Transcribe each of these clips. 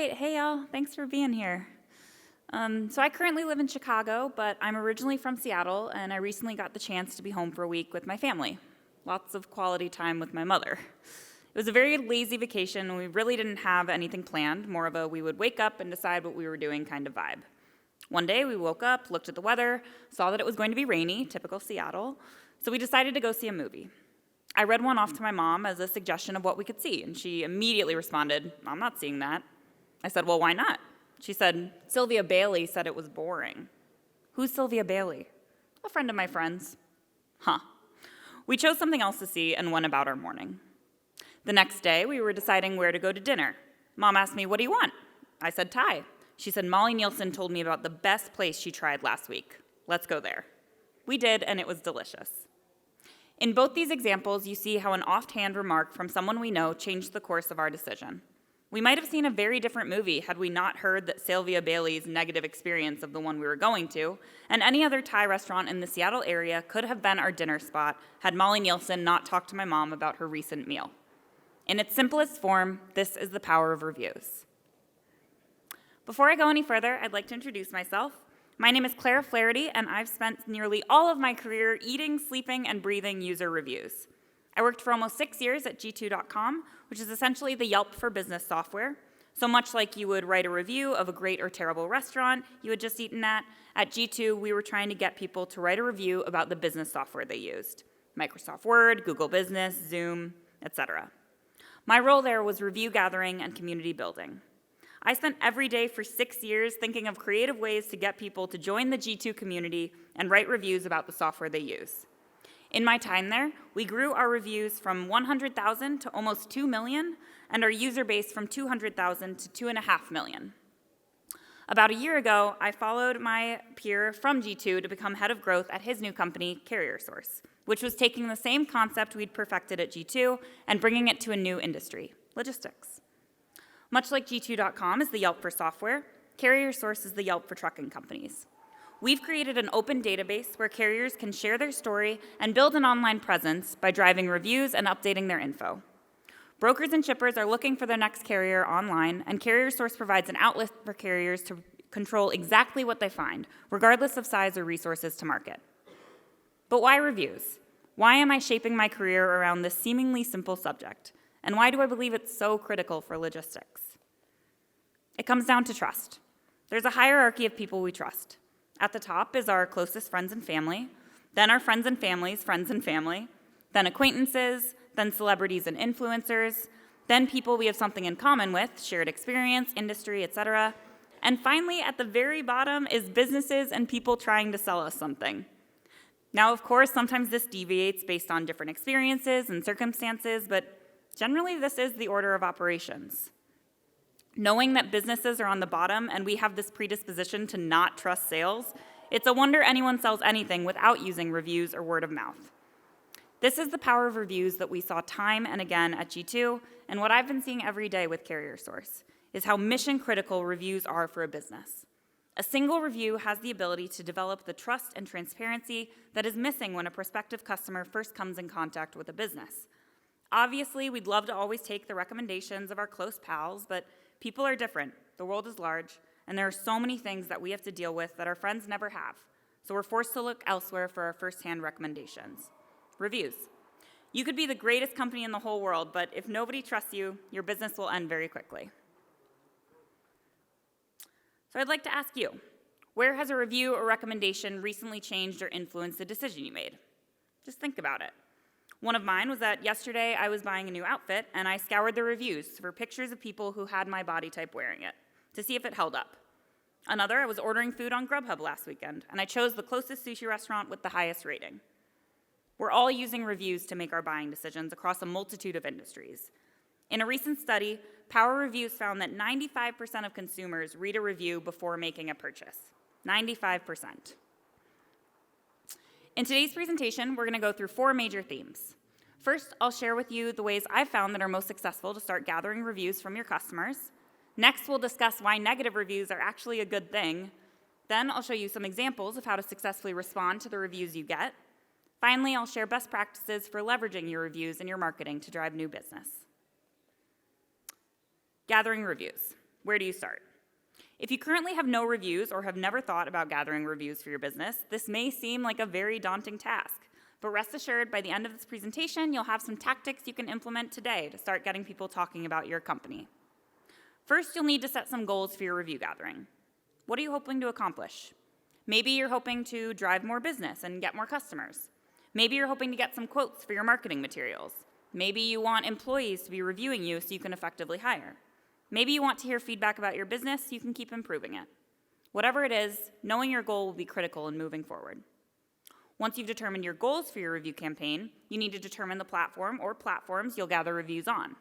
right, hey y'all, thanks for being here. So I currently live in Chicago, but I'm originally from Seattle, and I recently got the chance to be home for a week with my family. Lots of quality time with my mother. It was a very lazy vacation, and we really didn't have anything planned, more of a we would wake up and decide what we were doing kind of vibe. One day we woke up, looked at the weather, saw that it was going to be rainy, typical Seattle, so we decided to go see a movie. I read one off to my mom as a suggestion of what we could see, and she immediately responded, "I'm not seeing that." I said, "Well, why not?" She said, "Sylvia Bailey said it was boring." "Who's Sylvia Bailey?" "A friend of my friend's." Huh. We chose something else to see and went about our morning. The next day, we were deciding where to go to dinner. Mom asked me, "What do you want?" I said, "Thai." She said, "Molly Nielsen told me about the best place she tried last week. Let's go there." We did, and it was delicious. In both these examples, you see how an offhand remark from someone we know changed the course of our decision. We might have seen a very different movie had we not heard that Sylvia Bailey's negative experience of the one we were going to, and any other Thai restaurant in the Seattle area could have been our dinner spot had Molly Nielsen not talked to my mom about her recent meal. In its simplest form, this is the power of reviews. Before I go any further, I'd like to introduce myself. My name is Clara Flaherty, and I've spent nearly all of my career eating, sleeping, and breathing user reviews. I worked for almost 6 years at G2.com, which is essentially the Yelp for business software. So much like you would write a review of a great or terrible restaurant you had just eaten at G2, we were trying to get people to write a review about the business software they used. Microsoft Word, Google Business, Zoom, etc. My role there was review gathering and community building. I spent every day for 6 years thinking of creative ways to get people to join the G2 community and write reviews about the software they use. In my time there, we grew our reviews from 100,000 to almost 2 million, and our user base from 200,000 to 2.5 million. About a year ago, I followed my peer from G2 to become head of growth at his new company, CarrierSource, which was taking the same concept we'd perfected at G2 and bringing it to a new industry, logistics. Much like G2.com is the Yelp for software, CarrierSource is the Yelp for trucking companies. We've created an open database where carriers can share their story and build an online presence by driving reviews and updating their info. Brokers and shippers are looking for their next carrier online, and CarrierSource provides an outlet for carriers to control exactly what they find, regardless of size or resources to market. But why reviews? Why am I shaping my career around this seemingly simple subject? And why do I believe it's so critical for logistics? It comes down to trust. There's a hierarchy of people we trust. At the top is our closest friends and family, then our friends and families' friends and family, then acquaintances, then celebrities and influencers, then people we have something in common with, shared experience, industry, etc. And finally, at the very bottom is businesses and people trying to sell us something. Now, of course, sometimes this deviates based on different experiences and circumstances, but generally this is the order of operations. Knowing that businesses are on the bottom and we have this predisposition to not trust sales, it's a wonder anyone sells anything without using reviews or word of mouth. This is the power of reviews that we saw time and again at G2, and what I've been seeing every day with CarrierSource is how mission critical reviews are for a business. A single review has the ability to develop the trust and transparency that is missing when a prospective customer first comes in contact with a business. Obviously, we'd love to always take the recommendations of our close pals, but people are different, the world is large, and there are so many things that we have to deal with that our friends never have, so we're forced to look elsewhere for our first-hand recommendations. Reviews. You could be the greatest company in the whole world, but if nobody trusts you, your business will end very quickly. So I'd like to ask you, where has a review or recommendation recently changed or influenced the decision you made? Just think about it. One of mine was that yesterday I was buying a new outfit and I scoured the reviews for pictures of people who had my body type wearing it to see if it held up. Another, I was ordering food on Grubhub last weekend and I chose the closest sushi restaurant with the highest rating. We're all using reviews to make our buying decisions across a multitude of industries. In a recent study, Power Reviews found that 95% of consumers read a review before making a purchase. 95%. In today's presentation, we're going to go through 4 major themes. First, I'll share with you the ways I've found that are most successful to start gathering reviews from your customers. Next, we'll discuss why negative reviews are actually a good thing. Then I'll show you some examples of how to successfully respond to the reviews you get. Finally, I'll share best practices for leveraging your reviews in your marketing to drive new business. Gathering reviews. Where do you start? If you currently have no reviews or have never thought about gathering reviews for your business, this may seem like a very daunting task. But rest assured, by the end of this presentation, you'll have some tactics you can implement today to start getting people talking about your company. First, you'll need to set some goals for your review gathering. What are you hoping to accomplish? Maybe you're hoping to drive more business and get more customers. Maybe you're hoping to get some quotes for your marketing materials. Maybe you want employees to be reviewing you so you can effectively hire. Maybe you want to hear feedback about your business so you can keep improving it. Whatever it is, knowing your goal will be critical in moving forward. Once you've determined your goals for your review campaign, you need to determine the platform or platforms you'll gather reviews on.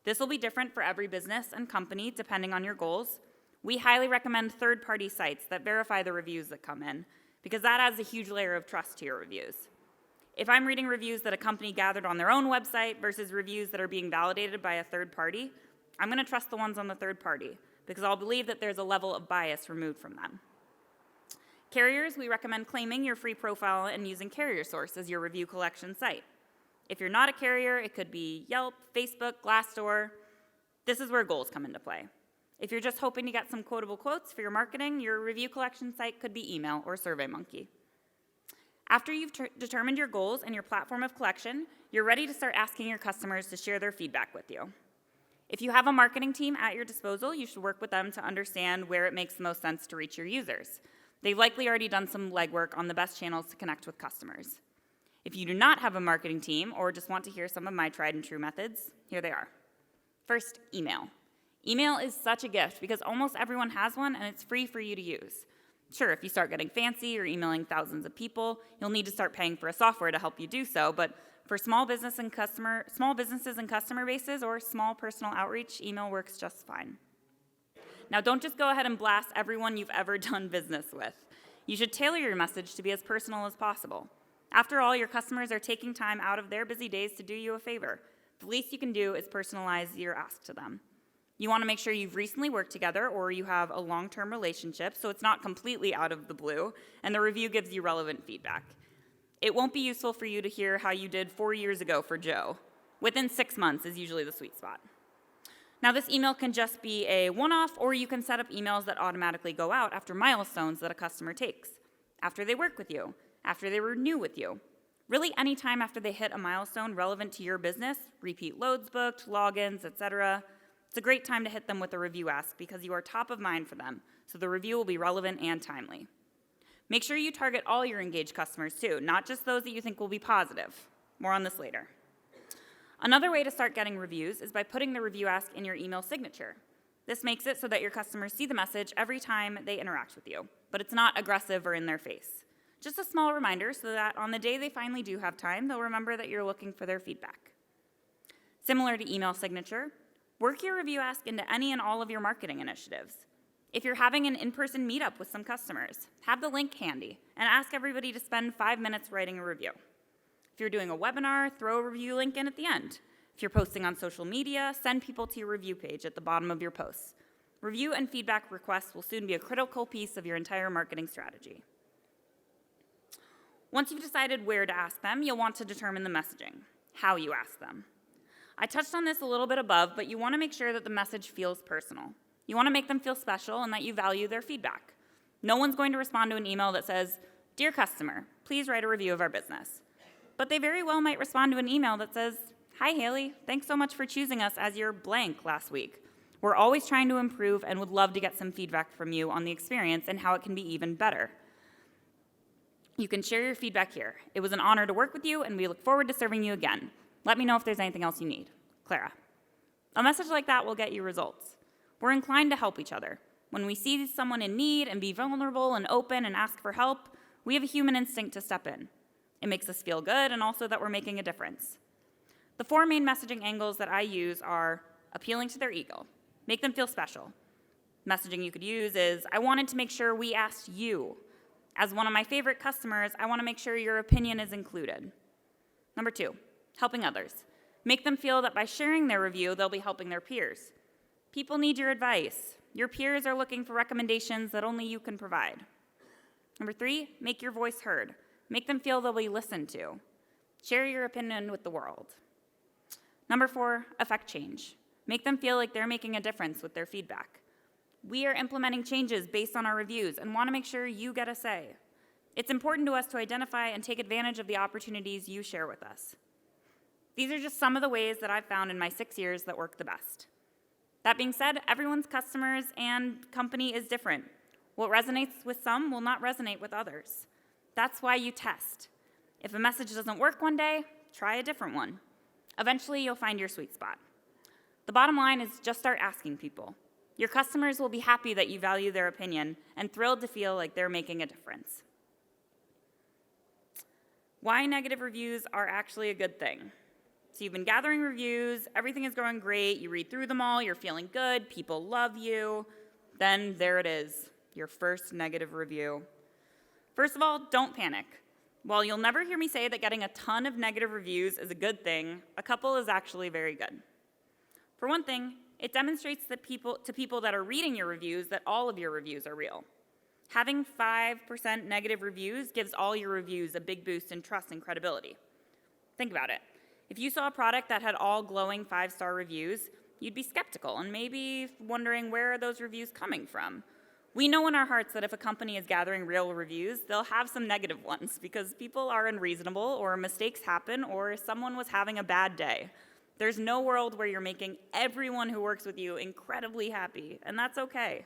This will be different for every business and company depending on your goals. We highly recommend third-party sites that verify the reviews that come in, because that adds a huge layer of trust to your reviews. If I'm reading reviews that a company gathered on their own website versus reviews that are being validated by a third party, I'm going to trust the ones on the third party, because I'll believe that there's a level of bias removed from them. Carriers, we recommend claiming your free profile and using CarrierSource as your review collection site. If you're not a carrier, it could be Yelp, Facebook, Glassdoor. This is where goals come into play. If you're just hoping to get some quotable quotes for your marketing, your review collection site could be email or SurveyMonkey. After you've determined your goals and your platform of collection, you're ready to start asking your customers to share their feedback with you. If you have a marketing team at your disposal, you should work with them to understand where it makes the most sense to reach your users. They've likely already done some legwork on the best channels to connect with customers. If you do not have a marketing team or just want to hear some of my tried and true methods, here they are. First, email. Email is such a gift because almost everyone has one and it's free for you to use. Sure, if you start getting fancy or emailing thousands of people, you'll need to start paying for a software to help you do so, but for small businesses and customer bases or small personal outreach, email works just fine. Now, don't just go ahead and blast everyone you've ever done business with. You should tailor your message to be as personal as possible. After all, your customers are taking time out of their busy days to do you a favor. The least you can do is personalize your ask to them. You want to make sure you've recently worked together or you have a long-term relationship so it's not completely out of the blue and the review gives you relevant feedback. It won't be useful for you to hear how you did 4 years ago for Joe. Within 6 months is usually the sweet spot. Now, this email can just be a one-off, or you can set up emails that automatically go out after milestones that a customer takes, after they work with you, after they renew with you. Really, any time after they hit a milestone relevant to your business, repeat loads booked, logins, etc., it's a great time to hit them with a review ask because you are top of mind for them, so the review will be relevant and timely. Make sure you target all your engaged customers too, not just those that you think will be positive. More on this later. Another way to start getting reviews is by putting the review ask in your email signature. This makes it so that your customers see the message every time they interact with you, but it's not aggressive or in their face. Just a small reminder so that on the day they finally do have time, they'll remember that you're looking for their feedback. Similar to email signature, work your review ask into any and all of your marketing initiatives. If you're having an in-person meetup with some customers, have the link handy and ask everybody to spend 5 minutes writing a review. If you're doing a webinar, throw a review link in at the end. If you're posting on social media, send people to your review page at the bottom of your posts. Review and feedback requests will soon be a critical piece of your entire marketing strategy. Once you've decided where to ask them, you'll want to determine the messaging, how you ask them. I touched on this a little bit above, but you want to make sure that the message feels personal. You want to make them feel special and that you value their feedback. No one's going to respond to an email that says, "Dear customer, please write a review of our business." But they very well might respond to an email that says, "Hi Haley, thanks so much for choosing us as your blank last week. We're always trying to improve and would love to get some feedback from you on the experience and how it can be even better. You can share your feedback here. It was an honor to work with you and we look forward to serving you again. Let me know if there's anything else you need. Clara." A message like that will get you results. We're inclined to help each other. When we see someone in need and be vulnerable and open and ask for help, we have a human instinct to step in. It makes us feel good and also that we're making a difference. The 4 main messaging angles that I use are appealing to their ego, make them feel special. Messaging you could use is, "I wanted to make sure we asked you. As one of my favorite customers, I want to make sure your opinion is included." Number 2, helping others. Make them feel that by sharing their review, they'll be helping their peers. People need your advice. Your peers are looking for recommendations that only you can provide. Number 3, make your voice heard. Make them feel they'll be listened to. Share your opinion with the world. Number 4, affect change. Make them feel like they're making a difference with their feedback. We are implementing changes based on our reviews and want to make sure you get a say. It's important to us to identify and take advantage of the opportunities you share with us. These are just some of the ways that I've found in my 6 years that work the best. That being said, everyone's customers and company is different. What resonates with some will not resonate with others. That's why you test. If a message doesn't work one day, try a different one. Eventually, you'll find your sweet spot. The bottom line is just start asking people. Your customers will be happy that you value their opinion and thrilled to feel like they're making a difference. Why negative reviews are actually a good thing. So you've been gathering reviews, everything is going great, you read through them all, you're feeling good, people love you. Then there it is, your first negative review. First of all, don't panic. While you'll never hear me say that getting a ton of negative reviews is a good thing, a couple is actually very good. For one thing, it demonstrates that people that are reading your reviews that all of your reviews are real. Having 5% negative reviews gives all your reviews a big boost in trust and credibility. Think about it. If you saw a product that had all glowing 5-star reviews, you'd be skeptical and maybe wondering where are those reviews coming from. We know in our hearts that if a company is gathering real reviews, they'll have some negative ones because people are unreasonable or mistakes happen or someone was having a bad day. There's no world where you're making everyone who works with you incredibly happy, and that's okay.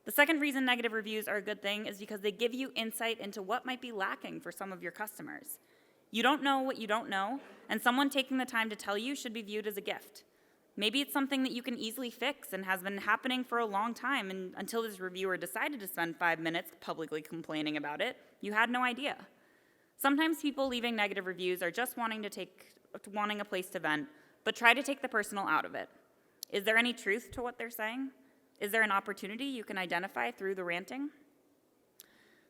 The second reason negative reviews are a good thing is because they give you insight into what might be lacking for some of your customers. You don't know what you don't know, and someone taking the time to tell you should be viewed as a gift. Maybe it's something that you can easily fix and has been happening for a long time, and until this reviewer decided to spend 5 minutes publicly complaining about it, you had no idea. Sometimes people leaving negative reviews are just wanting a place to vent, but try to take the personal out of it. Is there any truth to what they're saying? Is there an opportunity you can identify through the ranting?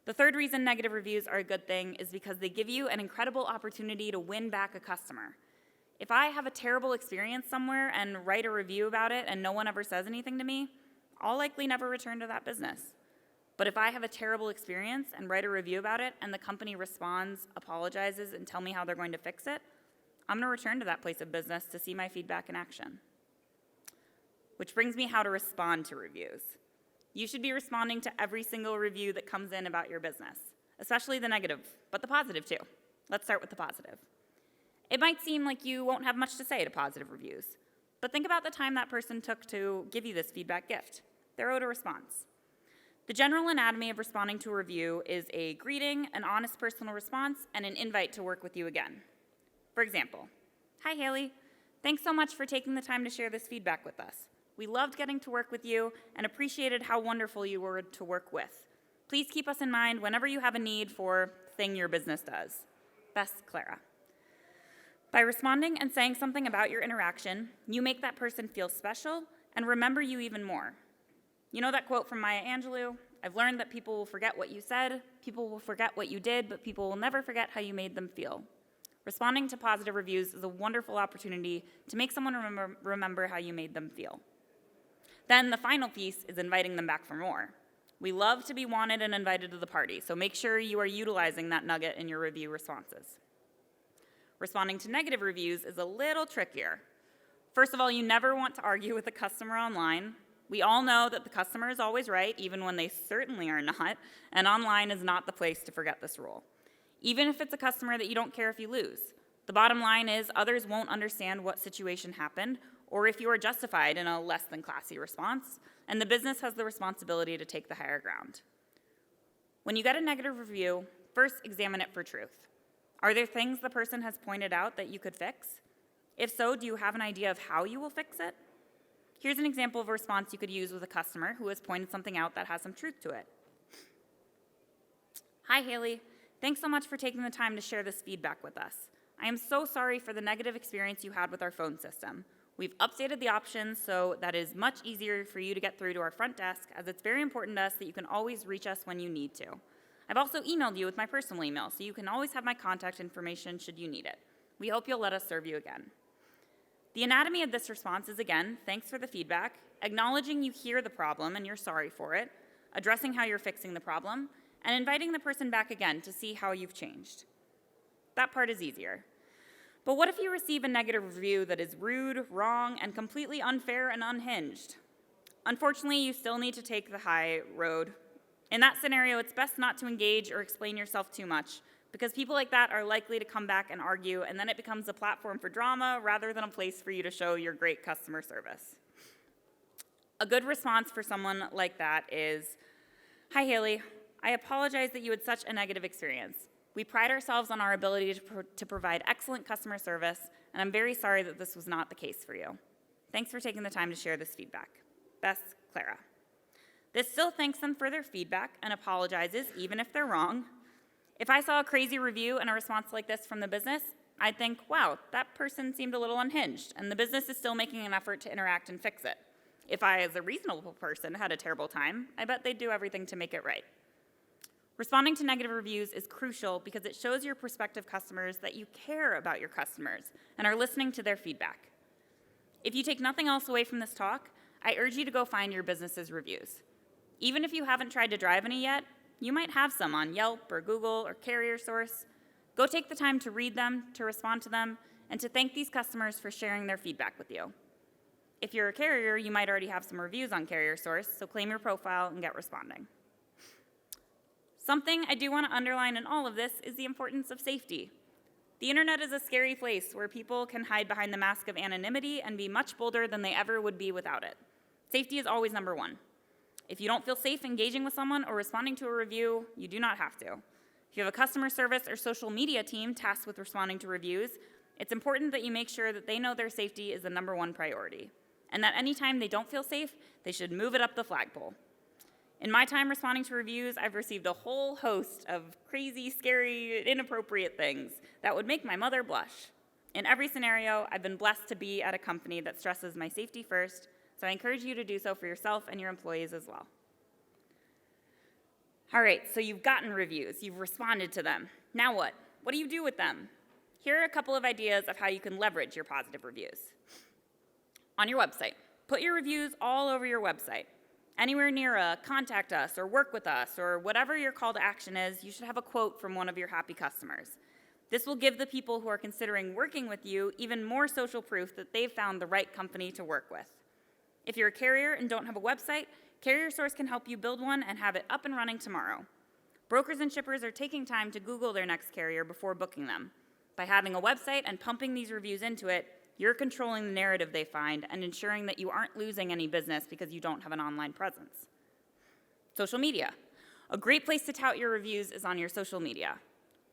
The third reason negative reviews are a good thing is because they give you an incredible opportunity to win back a customer. If I have a terrible experience somewhere and write a review about it and no one ever says anything to me, I'll likely never return to that business. But if I have a terrible experience and write a review about it and the company responds, apologizes, and tell me how they're going to fix it, I'm going to return to that place of business to see my feedback in action. Which brings me how to respond to reviews. You should be responding to every single review that comes in about your business, especially the negative, but the positive too. Let's start with the positive. It might seem like you won't have much to say to positive reviews, but think about the time that person took to give you this feedback gift. They're owed a response. The general anatomy of responding to a review is a greeting, an honest personal response, and an invite to work with you again. For example, "Hi Haley, thanks so much for taking the time to share this feedback with us. We loved getting to work with you and appreciated how wonderful you were to work with. Please keep us in mind whenever you have a need for thing your business does. Best, Clara." By responding and saying something about your interaction, you make that person feel special and remember you even more. You know that quote from Maya Angelou? "I've learned that people will forget what you said, people will forget what you did, but people will never forget how you made them feel." Responding to positive reviews is a wonderful opportunity to make someone remember how you made them feel. Then the final piece is inviting them back for more. We love to be wanted and invited to the party, so make sure you are utilizing that nugget in your review responses. Responding to negative reviews is a little trickier. First of all, you never want to argue with a customer online. We all know that the customer is always right, even when they certainly are not, and online is not the place to forget this rule. Even if it's a customer that you don't care if you lose. The bottom line is others won't understand what situation happened or if you are justified in a less than classy response, and the business has the responsibility to take the higher ground. When you get a negative review, first examine it for truth. Are there things the person has pointed out that you could fix? If so, do you have an idea of how you will fix it? Here's an example of a response you could use with a customer who has pointed something out that has some truth to it. "Hi, Haley. Thanks so much for taking the time to share this feedback with us. I am so sorry for the negative experience you had with our phone system. We've updated the options so that it is much easier for you to get through to our front desk, as it's very important to us that you can always reach us when you need to. I've also emailed you with my personal email, so you can always have my contact information should you need it. We hope you'll let us serve you again." The anatomy of this response is, again, thanks for the feedback, acknowledging you hear the problem and you're sorry for it, addressing how you're fixing the problem, and inviting the person back again to see how you've changed. That part is easier. But what if you receive a negative review that is rude, wrong, and completely unfair and unhinged? Unfortunately, you still need to take the high road. In that scenario, it's best not to engage or explain yourself too much, because people like that are likely to come back and argue, and then it becomes a platform for drama rather than a place for you to show your great customer service. A good response for someone like that is, "Hi, Haley. I apologize that you had such a negative experience. We pride ourselves on our ability to provide excellent customer service, and I'm very sorry that this was not the case for you. Thanks for taking the time to share this feedback. Best, Clara." This still thanks them for their feedback and apologizes, even if they're wrong. If I saw a crazy review and a response like this from the business, I'd think, wow, that person seemed a little unhinged, and the business is still making an effort to interact and fix it. If I, as a reasonable person, had a terrible time, I bet they'd do everything to make it right. Responding to negative reviews is crucial because it shows your prospective customers that you care about your customers and are listening to their feedback. If you take nothing else away from this talk, I urge you to go find your business's reviews. Even if you haven't tried to drive any yet, you might have some on Yelp or Google or Carrier Source. Go take the time to read them, to respond to them, and to thank these customers for sharing their feedback with you. If you're a carrier, you might already have some reviews on Carrier Source, so claim your profile and get responding. Something I do want to underline in all of this is the importance of safety. The internet is a scary place where people can hide behind the mask of anonymity and be much bolder than they ever would be without it. Safety is always number one. If you don't feel safe engaging with someone or responding to a review, you do not have to. If you have a customer service or social media team tasked with responding to reviews, it's important that you make sure that they know their safety is the number one priority, and that anytime they don't feel safe, they should move it up the flagpole. In my time responding to reviews, I've received a whole host of crazy, scary, inappropriate things that would make my mother blush. In every scenario, I've been blessed to be at a company that stresses my safety first, so I encourage you to do so for yourself and your employees as well. All right, so you've gotten reviews, you've responded to them. Now what? What do you do with them? Here are a couple of ideas of how you can leverage your positive reviews. On your website, put your reviews all over your website. Anywhere near a contact us or work with us or whatever your call to action is, you should have a quote from one of your happy customers. This will give the people who are considering working with you even more social proof that they've found the right company to work with. If you're a carrier and don't have a website, Carrier Source can help you build one and have it up and running tomorrow. Brokers and shippers are taking time to Google their next carrier before booking them. By having a website and pumping these reviews into it, you're controlling the narrative they find and ensuring that you aren't losing any business because you don't have an online presence. Social media. A great place to tout your reviews is on your social media.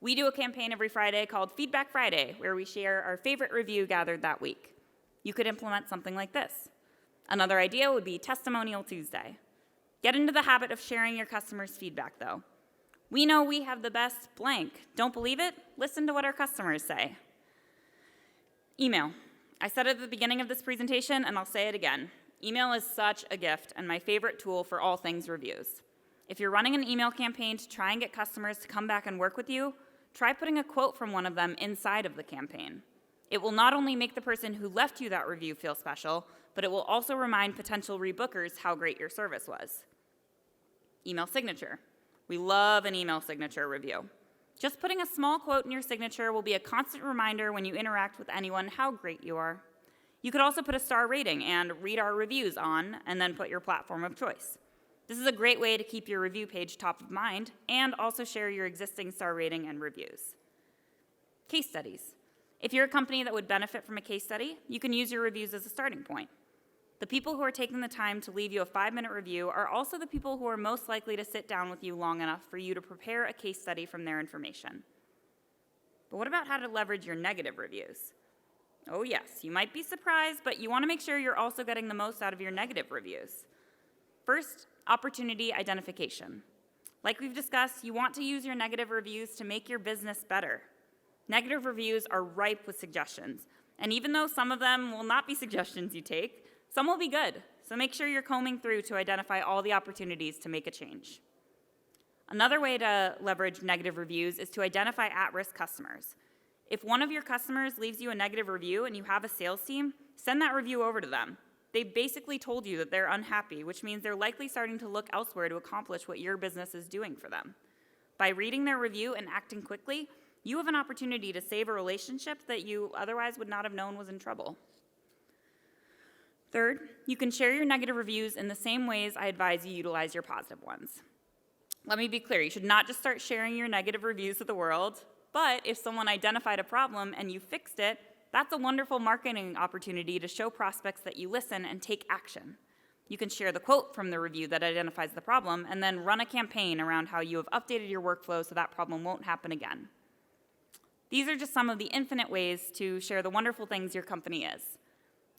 We do a campaign every Friday called Feedback Friday, where we share our favorite review gathered that week. You could implement something like this. Another idea would be Testimonial Tuesday. Get into the habit of sharing your customers' feedback, though. We know we have the best blank. Don't believe it? Listen to what our customers say. Email. I said it at the beginning of this presentation, and I'll say it again. Email is such a gift and my favorite tool for all things reviews. If you're running an email campaign to try and get customers to come back and work with you, try putting a quote from one of them inside of the campaign. It will not only make the person who left you that review feel special, but it will also remind potential rebookers how great your service was. Email signature. We love an email signature review. Just putting a small quote in your signature will be a constant reminder when you interact with anyone how great you are. You could also put a star rating and read our reviews on, and then put your platform of choice. This is a great way to keep your review page top of mind and also share your existing star rating and reviews. Case studies. If you're a company that would benefit from a case study, you can use your reviews as a starting point. The people who are taking the time to leave you a 5-minute review are also the people who are most likely to sit down with you long enough for you to prepare a case study from their information. But what about how to leverage your negative reviews? Oh yes, you might be surprised, but you want to make sure you're also getting the most out of your negative reviews. First, opportunity identification. Like we've discussed, you want to use your negative reviews to make your business better. Negative reviews are ripe with suggestions, and even though some of them will not be suggestions you take, some will be good, so make sure you're combing through to identify all the opportunities to make a change. Another way to leverage negative reviews is to identify at-risk customers. If one of your customers leaves you a negative review and you have a sales team, send that review over to them. They've basically told you that they're unhappy, which means they're likely starting to look elsewhere to accomplish what your business is doing for them. By reading their review and acting quickly, you have an opportunity to save a relationship that you otherwise would not have known was in trouble. Third, you can share your negative reviews in the same ways I advise you utilize your positive ones. Let me be clear, you should not just start sharing your negative reviews with the world, but if someone identified a problem and you fixed it, that's a wonderful marketing opportunity to show prospects that you listen and take action. You can share the quote from the review that identifies the problem and then run a campaign around how you have updated your workflow so that problem won't happen again. These are just some of the infinite ways to share the wonderful things your company is.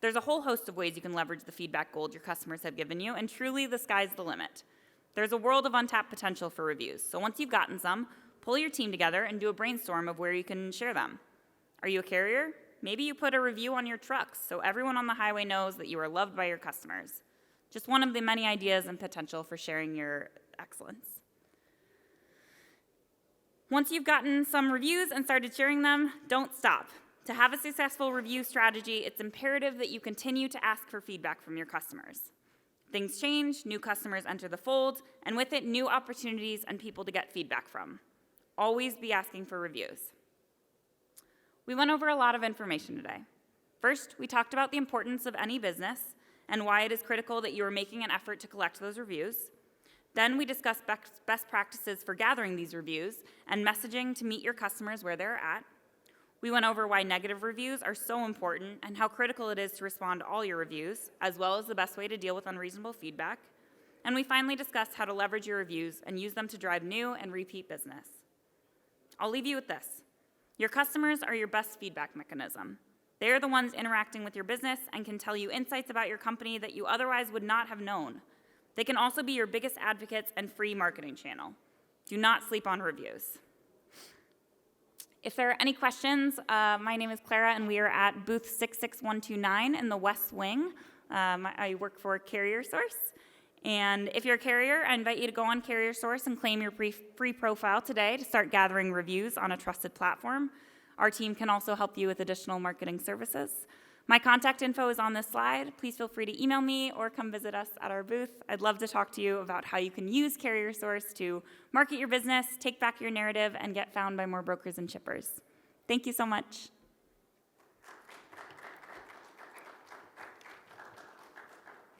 There's a whole host of ways you can leverage the feedback gold your customers have given you, and truly the sky's the limit. There's a world of untapped potential for reviews, so once you've gotten some, pull your team together and do a brainstorm of where you can share them. Are you a carrier? Maybe you put a review on your trucks so everyone on the highway knows that you are loved by your customers. Just one of the many ideas and potential for sharing your excellence. Once you've gotten some reviews and started sharing them, don't stop. To have a successful review strategy, it's imperative that you continue to ask for feedback from your customers. Things change, new customers enter the fold, and with it, new opportunities and people to get feedback from. Always be asking for reviews. We went over a lot of information today. First, we talked about the importance of any business and why it is critical that you are making an effort to collect those reviews. Then we discussed best practices for gathering these reviews and messaging to meet your customers where they're at. We went over why negative reviews are so important and how critical it is to respond to all your reviews, as well as the best way to deal with unreasonable feedback. And we finally discussed how to leverage your reviews and use them to drive new and repeat business. I'll leave you with this. Your customers are your best feedback mechanism. They are the ones interacting with your business and can tell you insights about your company that you otherwise would not have known. They can also be your biggest advocates and free marketing channel. Do not sleep on reviews. If there are any questions, my name is Clara, and we are at booth 66129 in the West Wing. I work for Carrier Source. And if you're a carrier, I invite you to go on Carrier Source and claim your free profile today to start gathering reviews on a trusted platform. Our team can also help you with additional marketing services. My contact info is on this slide. Please feel free to email me or come visit us at our booth. I'd love to talk to you about how you can use Carrier Source to market your business, take back your narrative, and get found by more brokers and shippers. Thank you so much.